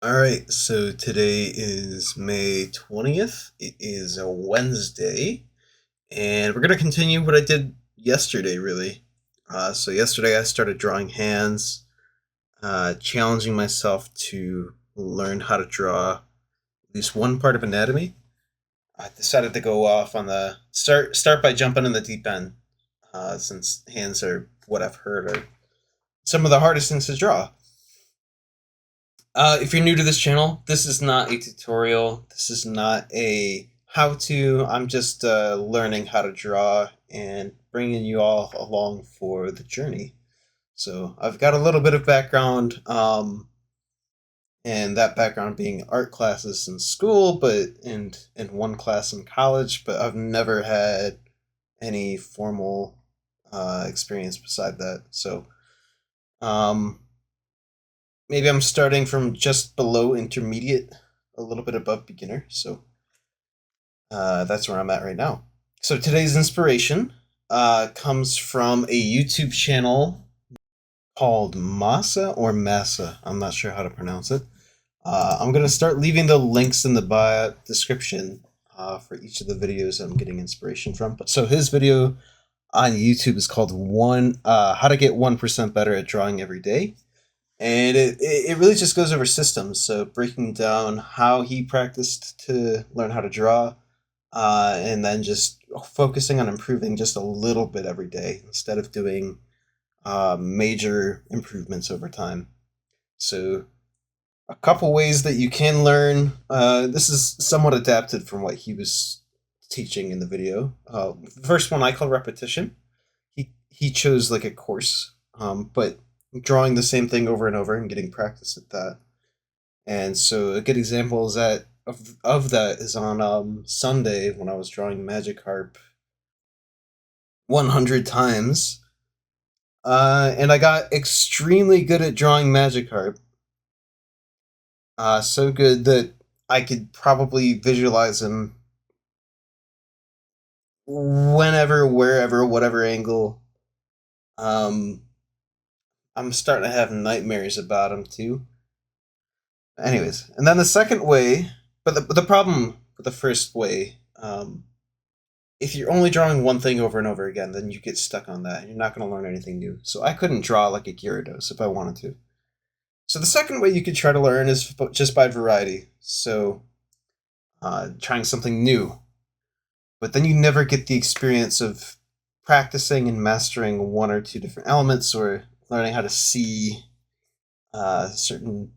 All right, so today is May 20th. It is a Wednesday, and we're going to continue what I did yesterday, really. So, yesterday I started drawing hands, challenging myself to learn how to draw at least one part of anatomy. I decided to go off on the start by jumping in the deep end, since hands are what I've heard are some of the hardest things to draw. If you're new to this channel, this is not a tutorial. This is not a how-to. I'm just learning how to draw and bringing you all along for the journey. So I've got a little bit of background, and that background being art classes in school, but in one class in college. But I've never had any formal experience beside that. So um, maybe I'm starting from just below intermediate, a little bit above beginner. So that's where I'm at right now. So today's inspiration comes from a YouTube channel called Massa. I'm not sure how to pronounce it. I'm going to start leaving the links in the bio description for each of the videos I'm getting inspiration from. So his video on YouTube is called How to Get 1% Better at Drawing Every Day. And it really just goes over systems. So breaking down how he practiced to learn how to draw, and then just focusing on improving just a little bit every day instead of doing major improvements over time. So a couple ways that you can learn. This is somewhat adapted from what he was teaching in the video. The first one I call repetition. He chose like a course, but drawing the same thing over and over and getting practice at that. And so a good example is that of that is on Sunday when I was drawing Magikarp 100 times. And I got extremely good at drawing Magikarp. So good that I could probably visualize him whenever, wherever, whatever angle. Um, I'm starting to have nightmares about him too. Anyways, and then the second way, but the problem with the first way, if you're only drawing one thing over and over again, then you get stuck on that, and you're not going to learn anything new. So I couldn't draw like a Gyarados if I wanted to. So the second way you could try to learn is just by variety. So trying something new, but then you never get the experience of practicing and mastering one or two different elements, or learning how to see a certain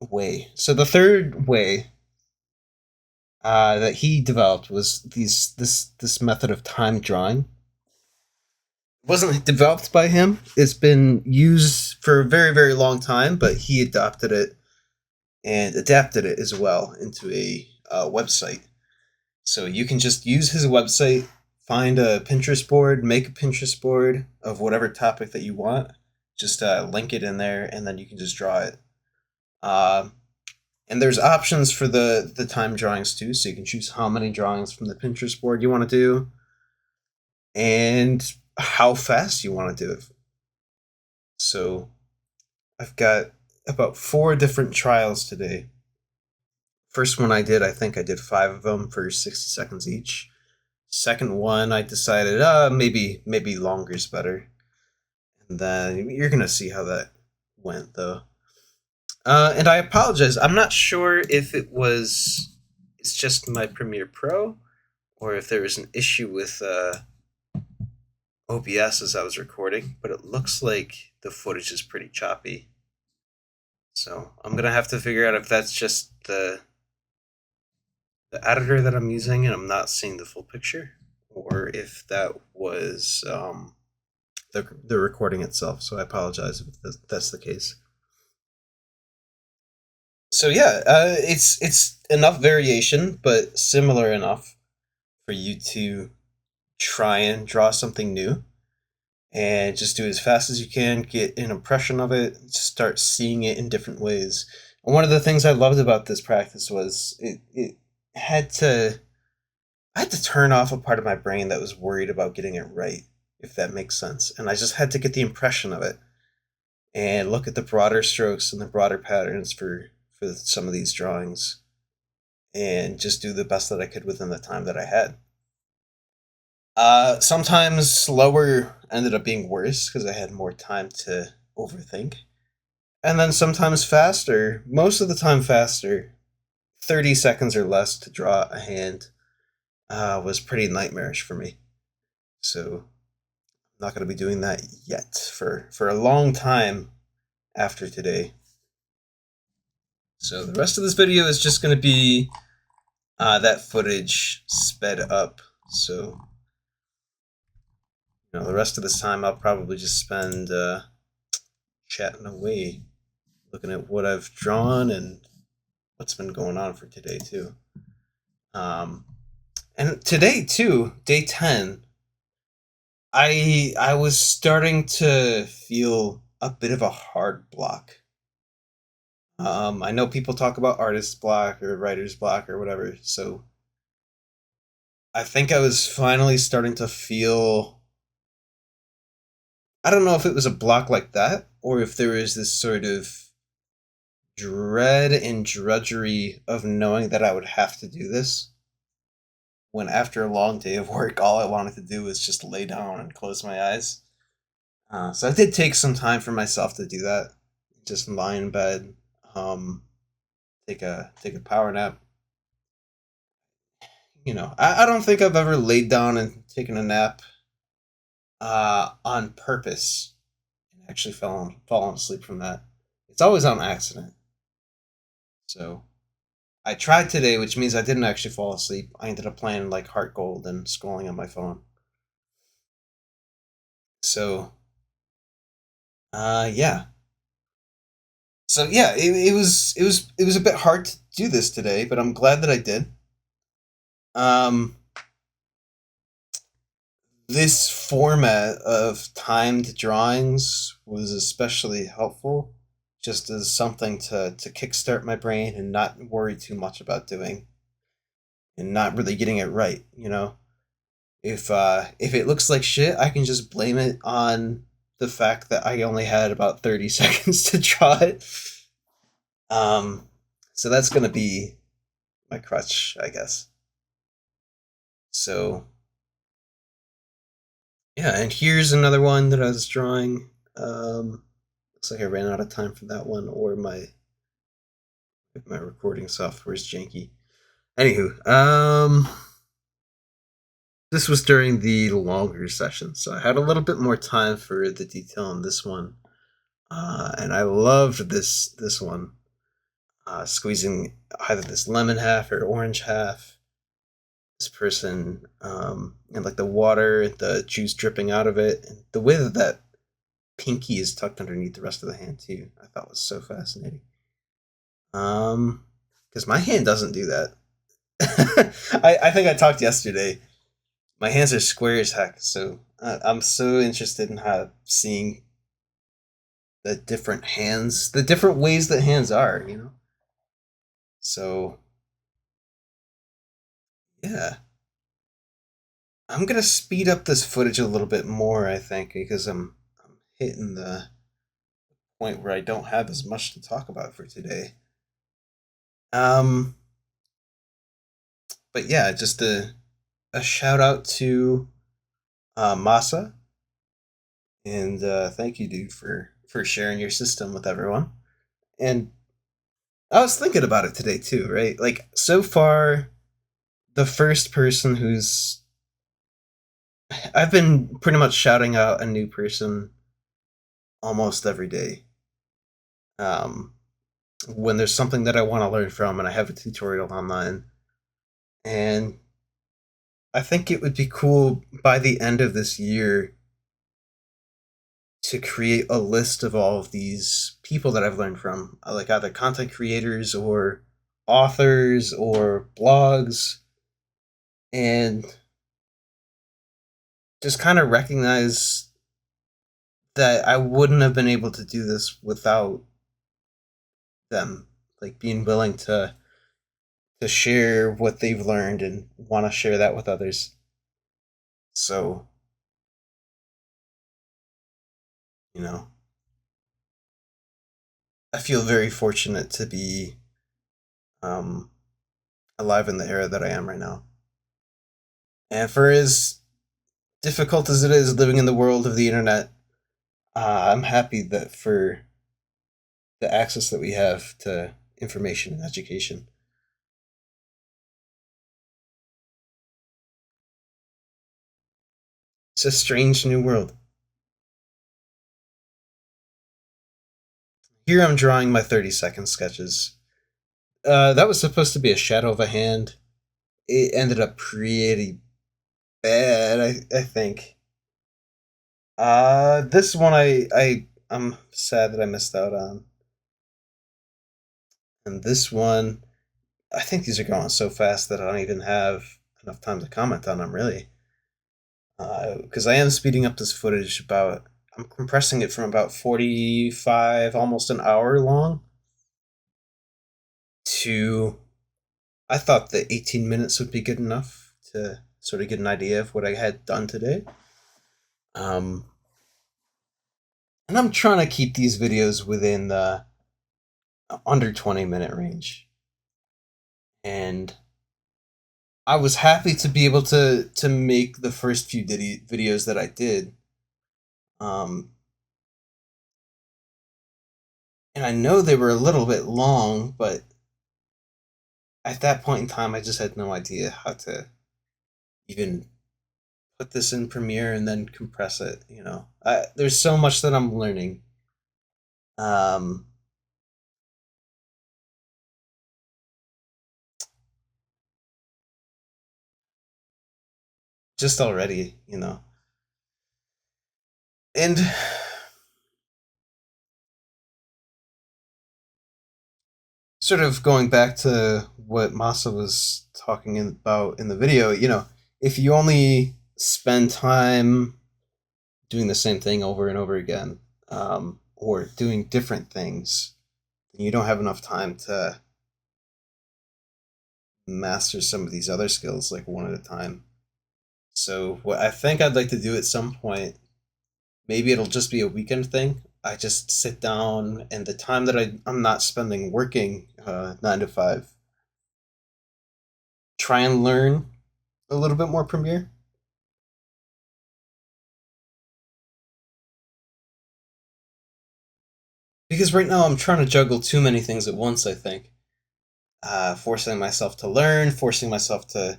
way. So the third way that he developed was this method of time drawing. It wasn't developed by him. It's been used for a very, very long time, but he adopted it and adapted it as well into a website. So you can just use his website, find a Pinterest board, make a Pinterest board of whatever topic that you want, just link it in there, and then you can just draw it. And there's options for the time drawings too, so you can choose how many drawings from the Pinterest board you want to do, and how fast you want to do it. So I've got about 4 different trials today. First one I did, I think I did 5 of them for 60 seconds each. Second one, I decided, maybe longer is better. And then you're gonna see how that went, though. And I apologize. I'm not sure if it's just my Premiere Pro, or if there was an issue with OBS as I was recording, but it looks like the footage is pretty choppy. So I'm gonna have to figure out if that's just the editor that I'm using and I'm not seeing the full picture, or if that was the recording itself. So I apologize if that's the case. So yeah, it's enough variation, but similar enough for you to try and draw something new, and just do it as fast as you can, get an impression of it, start seeing it in different ways. And one of the things I loved about this practice was it had to I had to turn off a part of my brain that was worried about getting it right, if that makes sense. And I just had to get the impression of it and look at the broader strokes and the broader patterns for for some of these drawings and just do the best that I could within the time that I had. Sometimes slower ended up being worse because I had more time to overthink. And then sometimes faster, most of the time faster, 30 seconds or less to draw a hand was pretty nightmarish for me. So I'm not going to be doing that yet for a long time after today. So the rest of this video is just going to be that footage sped up. So the rest of this time I'll probably just spend chatting away, looking at what I've drawn and what's been going on for today too. And today too, day 10, I was starting to feel a bit of a hard block. I know people talk about artist block or writer's block or whatever, so I think I was finally starting to feel. I don't know if it was a block like that or if there was this sort of dread and drudgery of knowing that I would have to do this. When after a long day of work, all I wanted to do was just lay down and close my eyes. So I did take some time for myself to do that. Just lie in bed, um, take a power nap. I don't think I've ever laid down and taken a nap on purpose and actually fallen asleep from that. It's always on accident. So I tried today, which means I didn't actually fall asleep. I ended up playing like Heart Gold and scrolling on my phone. So yeah. So yeah, it was a bit hard to do this today, but I'm glad that I did. Um, this format of timed drawings was especially helpful, just as something to kickstart my brain and not worry too much about doing, and not really getting it right. If it looks like shit, I can just blame it on the fact that I only had about 30 seconds to draw it. So that's gonna be my crutch, I guess. So yeah, and here's another one that I was drawing. Looks like I ran out of time for that one, or my recording software is janky. Anywho, this was during the longer session, so I had a little bit more time for the detail on this one, and I loved this one. Squeezing either this lemon half or orange half. This person, and like the water, the juice dripping out of it, and the way that pinky is tucked underneath the rest of the hand too, I thought was so fascinating. Because my hand doesn't do that. I think I talked yesterday. My hands are square as heck, so I'm so interested in seeing the different ways that hands are. So yeah, I'm gonna speed up this footage a little bit more. I think because I'm hitting the point where I don't have as much to talk about for today. Um, but yeah, just a shout out to Masa, and thank you, dude, for sharing your system with everyone. And I was thinking about it today too, right? Like so far, the first person who's I've been pretty much shouting out a new person almost every day. Um, when there's something that I want to learn from, and I have a tutorial online, and I think it would be cool by the end of this year to create a list of all of these people that I've learned from, like either content creators or authors or blogs, and just kind of recognize that I wouldn't have been able to do this without them, like being willing to share what they've learned and want to share that with others. So, you know, I feel very fortunate to be um, alive in the era that I am right now. And for as difficult as it is living in the world of the internet, I'm happy that for the access that we have to information and education. It's a strange new world. Here I'm drawing my 30-second sketches. That was supposed to be a shadow of a hand. It ended up pretty bad, I think. This one I'm sad that I missed out on. And this one, I think these are going so fast that I don't even have enough time to comment on them, really. Because I am speeding up this footage about. I'm compressing it from about 45, almost an hour long, to. I thought that 18 minutes would be good enough to sort of get an idea of what I had done today. Um, and I'm trying to keep these videos within the under 20-minute range. And I was happy to be able to make the first few videos that I did. Um, and I know they were a little bit long, but at that point in time, I just had no idea how to even put this in Premiere and then compress it. There's so much that I'm learning. Um, just already. And sort of going back to what Masa was talking about in the video, if you only spend time doing the same thing over and over again, or doing different things, you don't have enough time to master some of these other skills like one at a time. So what I think I'd like to do at some point, maybe it'll just be a weekend thing. I just sit down and the time that I'm not spending working 9 to 5, try and learn a little bit more Premiere. Because right now I'm trying to juggle too many things at once, I think. Forcing myself to learn, forcing myself to.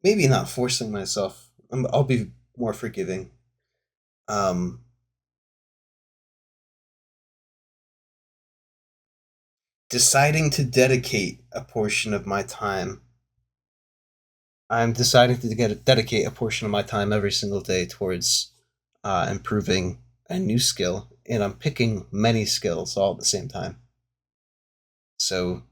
Maybe not forcing myself. I'll be more forgiving. Um, Deciding to dedicate a portion of my time. I'm deciding to dedicate a portion of my time every single day towards improving a new skill, and I'm picking many skills all at the same time. So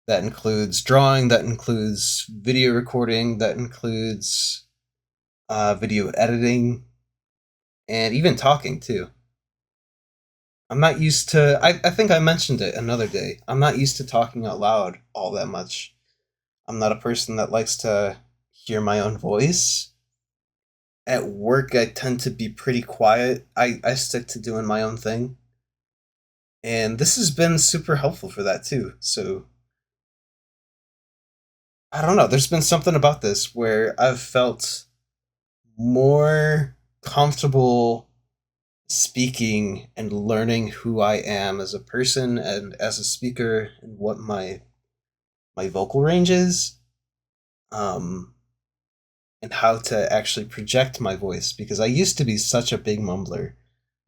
that includes drawing, that includes video recording, that includes video editing, and even talking too. I'm not used to. I think I mentioned it another day. I'm not used to talking out loud all that much. I'm not a person that likes to hear my own voice. At work, I tend to be pretty quiet. I stick to doing my own thing. And this has been super helpful for that too. So, I don't know. There's been something about this where I've felt more comfortable speaking and learning who I am as a person and as a speaker and what my vocal range is, um, and how to actually project my voice because I used to be such a big mumbler,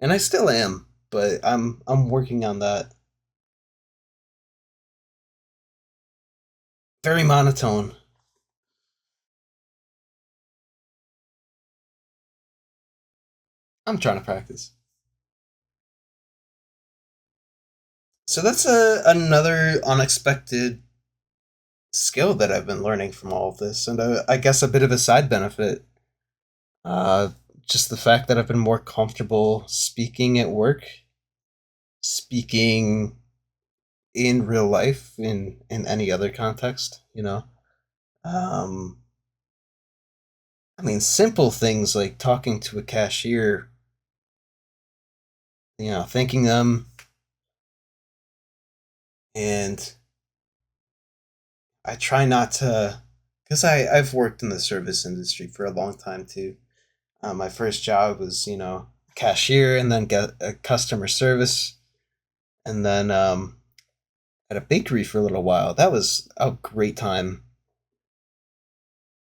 and I still am, but I'm working on that. Very monotone. I'm trying to practice. So that's another unexpected skill that I've been learning from all of this, and I guess a bit of a side benefit. Uh, just the fact that I've been more comfortable speaking at work, speaking in real life, in any other context. Um, I mean, simple things like talking to a cashier, thanking them, and I try not to, because I've worked in the service industry for a long time too. My first job was, cashier, and then get a customer service, and then at a bakery for a little while. That was a great time.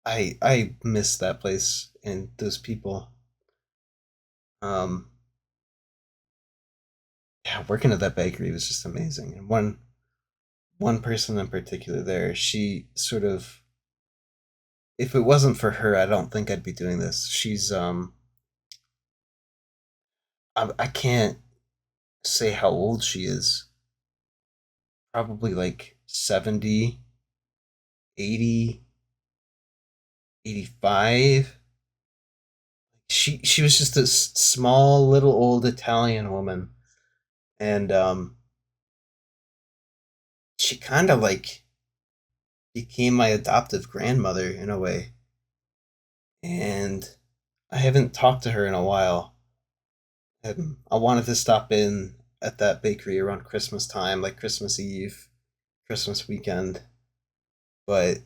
I miss that place and those people. Um, yeah, working at that bakery was just amazing. And one person in particular there, she sort of, if it wasn't for her, I don't think I'd be doing this. She's I can't say how old she is. Probably like 70, 80, 85. She was just a small little old Italian woman, and she kind of like became my adoptive grandmother in a way. And I haven't talked to her in a while. And I wanted to stop in at that bakery around Christmas time, like Christmas Eve, Christmas weekend, but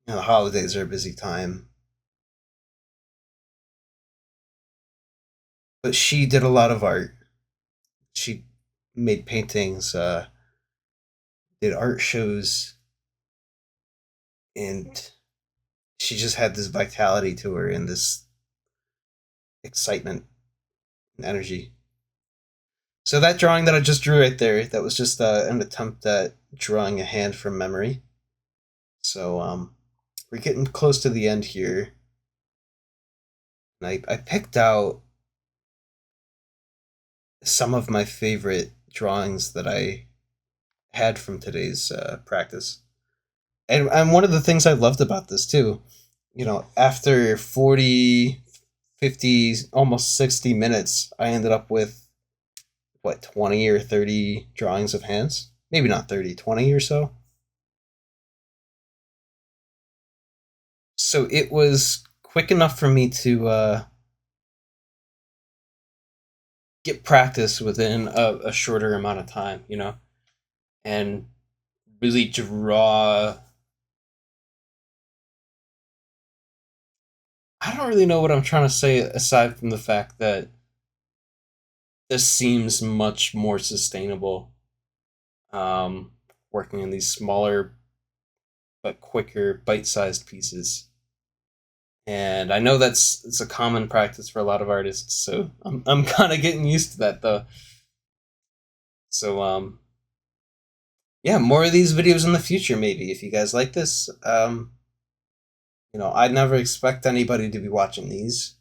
the holidays are a busy time. But she did a lot of art. She made paintings, did art shows, and she just had this vitality to her and this excitement and energy. So that drawing that I just drew right there, that was just an attempt at drawing a hand from memory. So we're getting close to the end here. And I picked out some of my favorite drawings that I had from today's practice. And one of the things I loved about this too, after 40, 50, almost 60 minutes, I ended up with what, 20 or 30 drawings of hands? Maybe not 30, 20 or so. So it was quick enough for me to get practice within a shorter amount of time, and really draw. I don't really know what I'm trying to say aside from the fact that this seems much more sustainable, um, working in these smaller but quicker bite-sized pieces. And I know it's a common practice for a lot of artists, so I'm kind of getting used to that though. So yeah, more of these videos in the future maybe if you guys like this. I'd never expect anybody to be watching these,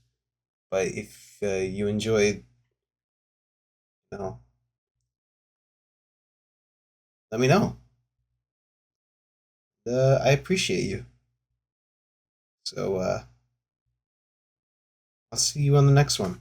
but if you enjoyed, you know, let me know. I appreciate you. So I'll see you on the next one.